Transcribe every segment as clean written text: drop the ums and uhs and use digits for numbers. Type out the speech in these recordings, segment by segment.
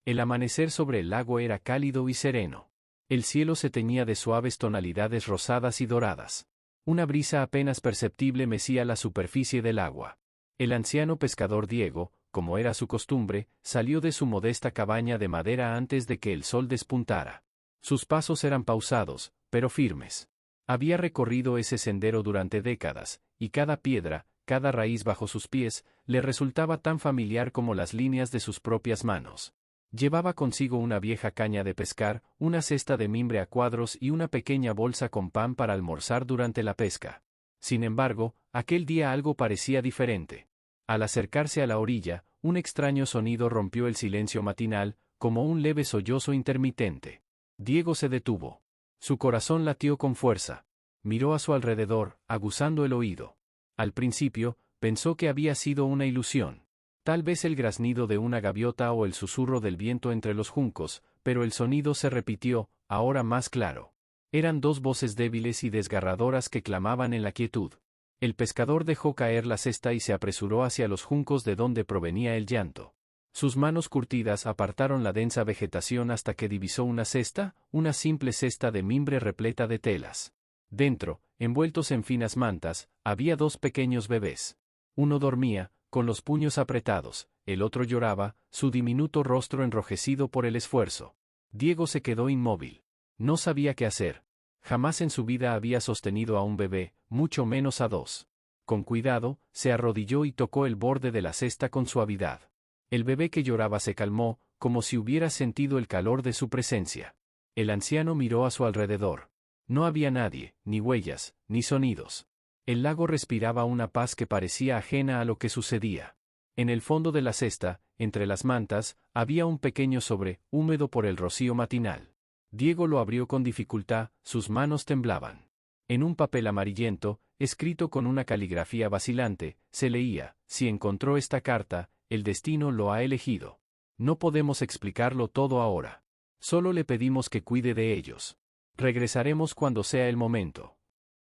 El amanecer sobre el lago era cálido y sereno. El cielo se teñía de suaves tonalidades rosadas y doradas. Una brisa apenas perceptible mecía la superficie del agua. El anciano pescador Diego, como era su costumbre, salió de su modesta cabaña de madera antes de que el sol despuntara. Sus pasos eran pausados, pero firmes. Había recorrido ese sendero durante décadas, y cada piedra, cada raíz bajo sus pies, le resultaba tan familiar como las líneas de sus propias manos. Llevaba consigo una vieja caña de pescar, una cesta de mimbre a cuadros y una pequeña bolsa con pan para almorzar durante la pesca. Sin embargo, aquel día algo parecía diferente. Al acercarse a la orilla, un extraño sonido rompió el silencio matinal, como un leve sollozo intermitente. Diego se detuvo. Su corazón latió con fuerza. Miró a su alrededor, aguzando el oído. Al principio, pensó que había sido una ilusión. Tal vez el graznido de una gaviota o el susurro del viento entre los juncos, pero el sonido se repitió, ahora más claro. Eran dos voces débiles y desgarradoras que clamaban en la quietud. El pescador dejó caer la cesta y se apresuró hacia los juncos de donde provenía el llanto. Sus manos curtidas apartaron la densa vegetación hasta que divisó una cesta, una simple cesta de mimbre repleta de telas. Dentro, envueltos en finas mantas, había dos pequeños bebés. Uno dormía, con los puños apretados, el otro lloraba, su diminuto rostro enrojecido por el esfuerzo. Diego se quedó inmóvil. No sabía qué hacer. Jamás en su vida había sostenido a un bebé, mucho menos a dos. Con cuidado, se arrodilló y tocó el borde de la cesta con suavidad. El bebé que lloraba se calmó, como si hubiera sentido el calor de su presencia. El anciano miró a su alrededor. No había nadie, ni huellas, ni sonidos. El lago respiraba una paz que parecía ajena a lo que sucedía. En el fondo de la cesta, entre las mantas, había un pequeño sobre, húmedo por el rocío matinal. Diego lo abrió con dificultad, sus manos temblaban. En un papel amarillento, escrito con una caligrafía vacilante, se leía: si encontró esta carta, el destino lo ha elegido. No podemos explicarlo todo ahora. Solo le pedimos que cuide de ellos. Regresaremos cuando sea el momento.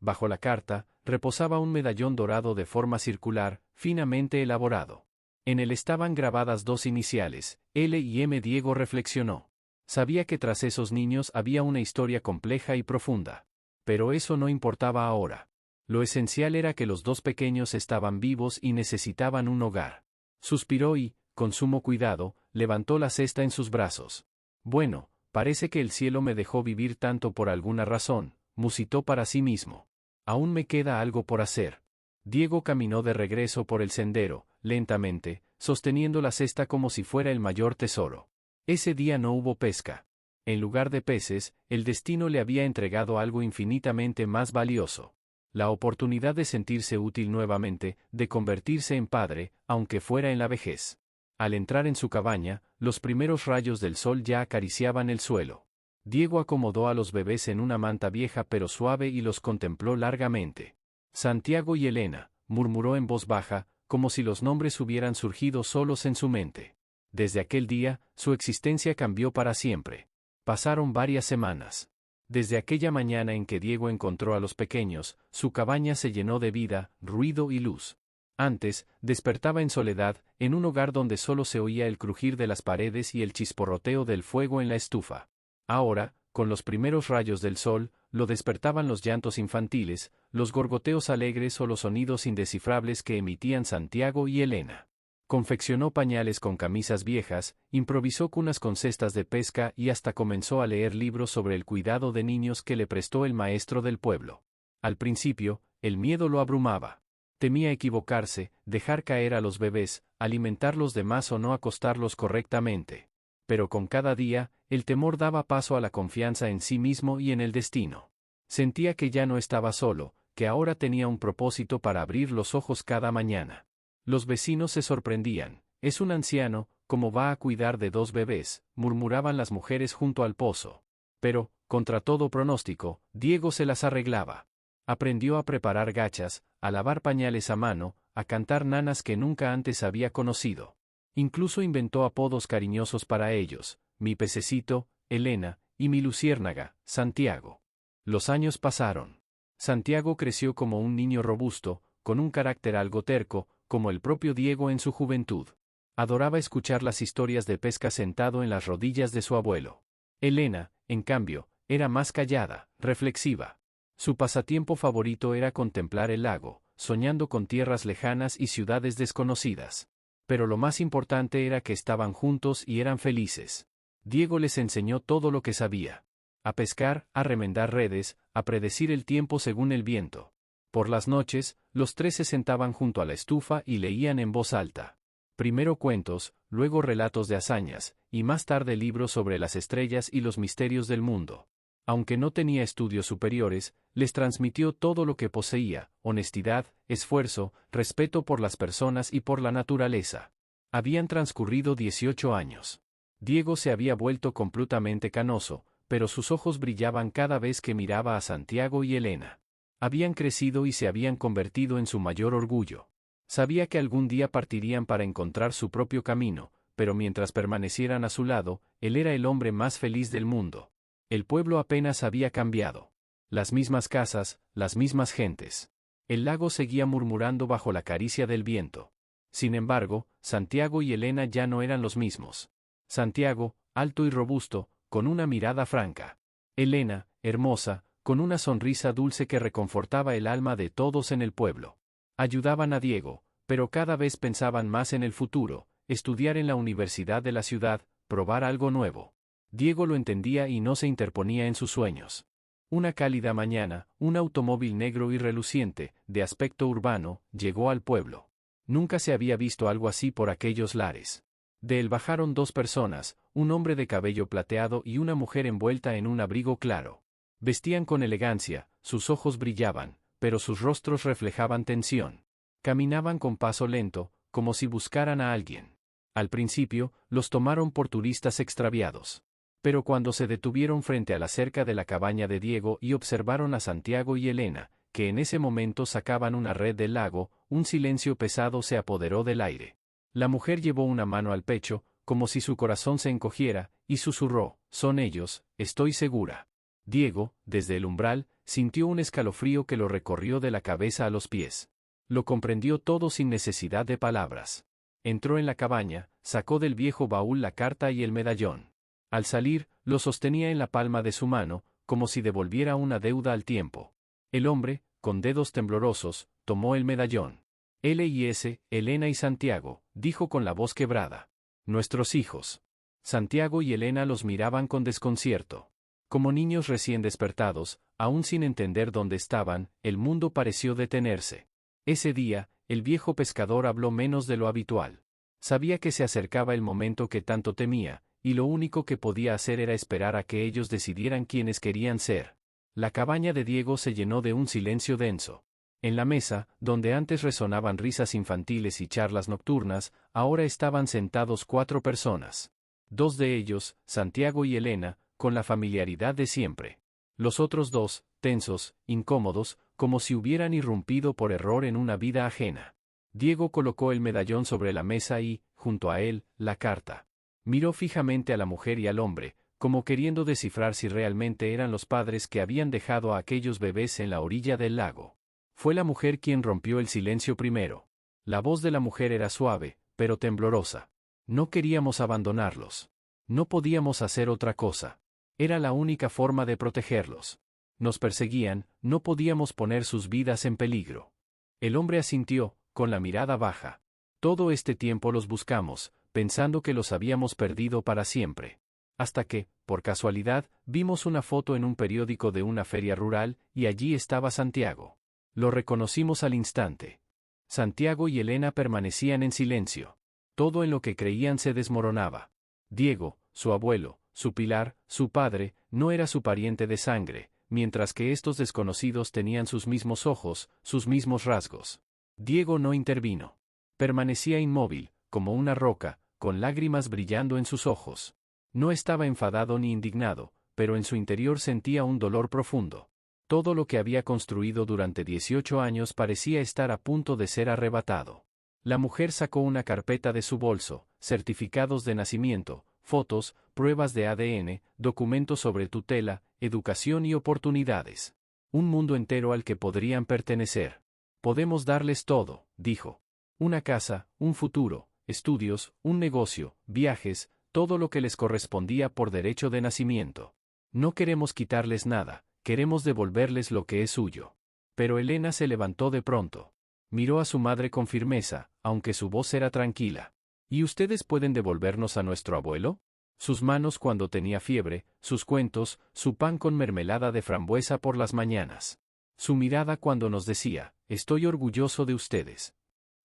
Bajo la carta, reposaba un medallón dorado de forma circular, finamente elaborado. En él estaban grabadas dos iniciales, L y M. Diego reflexionó. Sabía que tras esos niños había una historia compleja y profunda. Pero eso no importaba ahora. Lo esencial era que los dos pequeños estaban vivos y necesitaban un hogar. Suspiró y, con sumo cuidado, levantó la cesta en sus brazos. Bueno, parece que el cielo me dejó vivir tanto por alguna razón, musitó para sí mismo. Aún me queda algo por hacer. Diego caminó de regreso por el sendero, lentamente, sosteniendo la cesta como si fuera el mayor tesoro. Ese día no hubo pesca. En lugar de peces, el destino le había entregado algo infinitamente más valioso. La oportunidad de sentirse útil nuevamente, de convertirse en padre, aunque fuera en la vejez. Al entrar en su cabaña, los primeros rayos del sol ya acariciaban el suelo. Diego acomodó a los bebés en una manta vieja pero suave y los contempló largamente. Santiago y Elena, murmuró en voz baja, como si los nombres hubieran surgido solos en su mente. Desde aquel día, su existencia cambió para siempre. Pasaron varias semanas. Desde aquella mañana en que Diego encontró a los pequeños, su cabaña se llenó de vida, ruido y luz. Antes, despertaba en soledad, en un hogar donde solo se oía el crujir de las paredes y el chisporroteo del fuego en la estufa. Ahora, con los primeros rayos del sol, lo despertaban los llantos infantiles, los gorgoteos alegres o los sonidos indescifrables que emitían Santiago y Elena. Confeccionó pañales con camisas viejas, improvisó cunas con cestas de pesca y hasta comenzó a leer libros sobre el cuidado de niños que le prestó el maestro del pueblo. Al principio, el miedo lo abrumaba. Temía equivocarse, dejar caer a los bebés, alimentarlos de más o no acostarlos correctamente. Pero con cada día, el temor daba paso a la confianza en sí mismo y en el destino. Sentía que ya no estaba solo, que ahora tenía un propósito para abrir los ojos cada mañana. Los vecinos se sorprendían. «Es un anciano, ¿cómo va a cuidar de dos bebés?», murmuraban las mujeres junto al pozo. Pero, contra todo pronóstico, Diego se las arreglaba. Aprendió a preparar gachas, a lavar pañales a mano, a cantar nanas que nunca antes había conocido. Incluso inventó apodos cariñosos para ellos: mi pececito, Elena, y mi luciérnaga, Santiago. Los años pasaron. Santiago creció como un niño robusto, con un carácter algo terco, como el propio Diego en su juventud. Adoraba escuchar las historias de pesca sentado en las rodillas de su abuelo. Elena, en cambio, era más callada, reflexiva. Su pasatiempo favorito era contemplar el lago, soñando con tierras lejanas y ciudades desconocidas. Pero lo más importante era que estaban juntos y eran felices. Diego les enseñó todo lo que sabía. A pescar, a remendar redes, a predecir el tiempo según el viento. Por las noches, los tres se sentaban junto a la estufa y leían en voz alta. Primero cuentos, luego relatos de hazañas, y más tarde libros sobre las estrellas y los misterios del mundo. Aunque no tenía estudios superiores, les transmitió todo lo que poseía: honestidad, esfuerzo, respeto por las personas y por la naturaleza. Habían transcurrido 18 años. Diego se había vuelto completamente canoso, pero sus ojos brillaban cada vez que miraba a Santiago y Elena. Habían crecido y se habían convertido en su mayor orgullo. Sabía que algún día partirían para encontrar su propio camino, pero mientras permanecieran a su lado, él era el hombre más feliz del mundo. El pueblo apenas había cambiado. Las mismas casas, las mismas gentes. El lago seguía murmurando bajo la caricia del viento. Sin embargo, Santiago y Elena ya no eran los mismos. Santiago, alto y robusto, con una mirada franca. Elena, hermosa, con una sonrisa dulce que reconfortaba el alma de todos en el pueblo. Ayudaban a Diego, pero cada vez pensaban más en el futuro: estudiar en la universidad de la ciudad, probar algo nuevo. Diego lo entendía y no se interponía en sus sueños. Una cálida mañana, un automóvil negro y reluciente, de aspecto urbano, llegó al pueblo. Nunca se había visto algo así por aquellos lares. De él bajaron dos personas, un hombre de cabello plateado y una mujer envuelta en un abrigo claro. Vestían con elegancia, sus ojos brillaban, pero sus rostros reflejaban tensión. Caminaban con paso lento, como si buscaran a alguien. Al principio, los tomaron por turistas extraviados. Pero cuando se detuvieron frente a la cerca de la cabaña de Diego y observaron a Santiago y Elena, que en ese momento sacaban una red del lago, un silencio pesado se apoderó del aire. La mujer llevó una mano al pecho, como si su corazón se encogiera, y susurró: «Son ellos, estoy segura». Diego, desde el umbral, sintió un escalofrío que lo recorrió de la cabeza a los pies. Lo comprendió todo sin necesidad de palabras. Entró en la cabaña, sacó del viejo baúl la carta y el medallón. Al salir, lo sostenía en la palma de su mano, como si devolviera una deuda al tiempo. El hombre, con dedos temblorosos, tomó el medallón. «L.I.S., Elena y Santiago», dijo con la voz quebrada. «Nuestros hijos». Santiago y Elena los miraban con desconcierto. Como niños recién despertados, aún sin entender dónde estaban, el mundo pareció detenerse. Ese día, el viejo pescador habló menos de lo habitual. Sabía que se acercaba el momento que tanto temía, y lo único que podía hacer era esperar a que ellos decidieran quiénes querían ser. La cabaña de Diego se llenó de un silencio denso. En la mesa, donde antes resonaban risas infantiles y charlas nocturnas, ahora estaban sentados 4 personas. 2 de ellos, Santiago y Elena, con la familiaridad de siempre. Los otros 2, tensos, incómodos, como si hubieran irrumpido por error en una vida ajena. Diego colocó el medallón sobre la mesa y, junto a él, la carta. Miró fijamente a la mujer y al hombre, como queriendo descifrar si realmente eran los padres que habían dejado a aquellos bebés en la orilla del lago. Fue la mujer quien rompió el silencio primero. La voz de la mujer era suave, pero temblorosa. «No queríamos abandonarlos. No podíamos hacer otra cosa. Era la única forma de protegerlos. Nos perseguían, no podíamos poner sus vidas en peligro». El hombre asintió, con la mirada baja. «Todo este tiempo los buscamos, pensando que los habíamos perdido para siempre. Hasta que, por casualidad, vimos una foto en un periódico de una feria rural, y allí estaba Santiago. Lo reconocimos al instante». Santiago y Elena permanecían en silencio. Todo en lo que creían se desmoronaba. Diego, su abuelo, su pilar, su padre, no era su pariente de sangre, mientras que estos desconocidos tenían sus mismos ojos, sus mismos rasgos. Diego no intervino. Permanecía inmóvil, como una roca, con lágrimas brillando en sus ojos. No estaba enfadado ni indignado, pero en su interior sentía un dolor profundo. Todo lo que había construido durante 18 años parecía estar a punto de ser arrebatado. La mujer sacó una carpeta de su bolso: certificados de nacimiento, fotos, pruebas de ADN, documentos sobre tutela, educación y oportunidades. Un mundo entero al que podrían pertenecer. «Podemos darles todo», dijo. «Una casa, un futuro, estudios, un negocio, viajes, todo lo que les correspondía por derecho de nacimiento. No queremos quitarles nada, queremos devolverles lo que es suyo. Pero Elena se levantó de pronto. Miró a su madre con firmeza, aunque su voz era tranquila. ¿Y ustedes pueden devolvernos a nuestro abuelo? Sus manos cuando tenía fiebre, sus cuentos, su pan con mermelada de frambuesa por las mañanas. Su mirada cuando nos decía, estoy orgulloso de ustedes.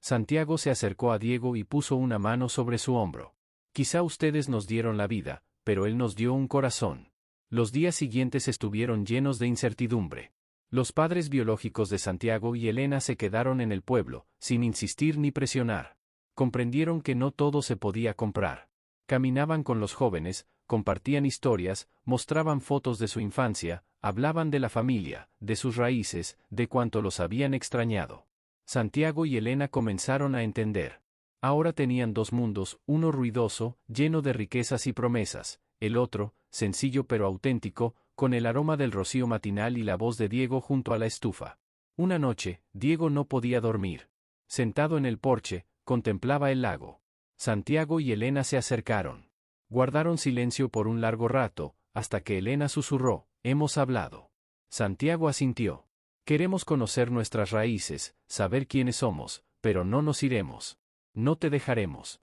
Santiago se acercó a Diego y puso una mano sobre su hombro. Quizá ustedes nos dieron la vida, pero él nos dio un corazón. Los días siguientes estuvieron llenos de incertidumbre. Los padres biológicos de Santiago y Elena se quedaron en el pueblo, sin insistir ni presionar. Comprendieron que no todo se podía comprar. Caminaban con los jóvenes, compartían historias, mostraban fotos de su infancia, hablaban de la familia, de sus raíces, de cuánto los habían extrañado. Santiago y Elena comenzaron a entender. Ahora tenían dos mundos, uno ruidoso, lleno de riquezas y promesas, el otro, sencillo pero auténtico, con el aroma del rocío matinal y la voz de Diego junto a la estufa. Una noche, Diego no podía dormir. Sentado en el porche, contemplaba el lago. Santiago y Elena se acercaron. Guardaron silencio por un largo rato, hasta que Elena susurró, «Hemos hablado». Santiago asintió. «Queremos conocer nuestras raíces, saber quiénes somos, pero no nos iremos. No te dejaremos».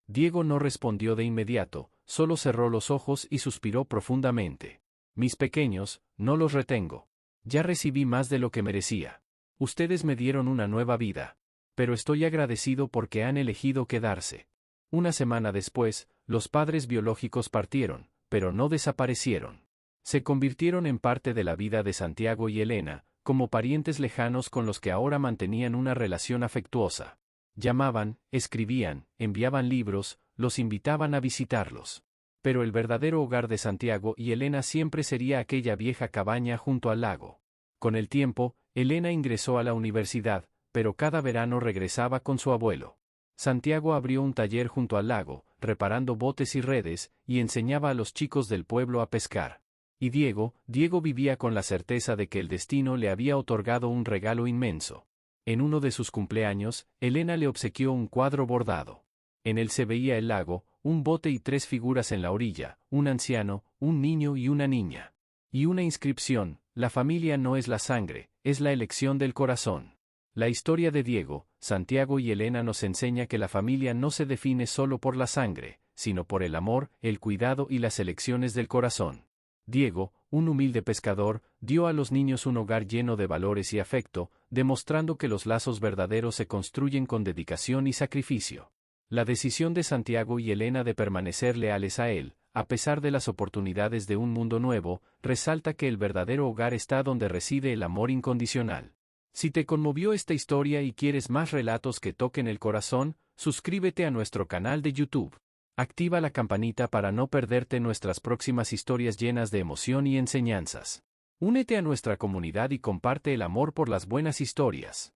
Diego no respondió de inmediato, solo cerró los ojos y suspiró profundamente. «Mis pequeños, no los retengo. Ya recibí más de lo que merecía. Ustedes me dieron una nueva vida. Pero estoy agradecido porque han elegido quedarse». Una semana después, los padres biológicos partieron, pero no desaparecieron. Se convirtieron en parte de la vida de Santiago y Elena, como parientes lejanos con los que ahora mantenían una relación afectuosa. Llamaban, escribían, enviaban libros, los invitaban a visitarlos. Pero el verdadero hogar de Santiago y Elena siempre sería aquella vieja cabaña junto al lago. Con el tiempo, Elena ingresó a la universidad, pero cada verano regresaba con su abuelo. Santiago abrió un taller junto al lago, reparando botes y redes, y enseñaba a los chicos del pueblo a pescar. Y Diego vivía con la certeza de que el destino le había otorgado un regalo inmenso. En uno de sus cumpleaños, Elena le obsequió un cuadro bordado. En él se veía el lago, un bote y tres figuras en la orilla, un anciano, un niño y una niña. Y una inscripción: la familia no es la sangre, es la elección del corazón. La historia de Diego, Santiago y Elena nos enseña que la familia no se define solo por la sangre, sino por el amor, el cuidado y las elecciones del corazón. Diego, un humilde pescador, dio a los niños un hogar lleno de valores y afecto, demostrando que los lazos verdaderos se construyen con dedicación y sacrificio. La decisión de Santiago y Elena de permanecer leales a él, a pesar de las oportunidades de un mundo nuevo, resalta que el verdadero hogar está donde reside el amor incondicional. Si te conmovió esta historia y quieres más relatos que toquen el corazón, suscríbete a nuestro canal de YouTube. Activa la campanita para no perderte nuestras próximas historias llenas de emoción y enseñanzas. Únete a nuestra comunidad y comparte el amor por las buenas historias.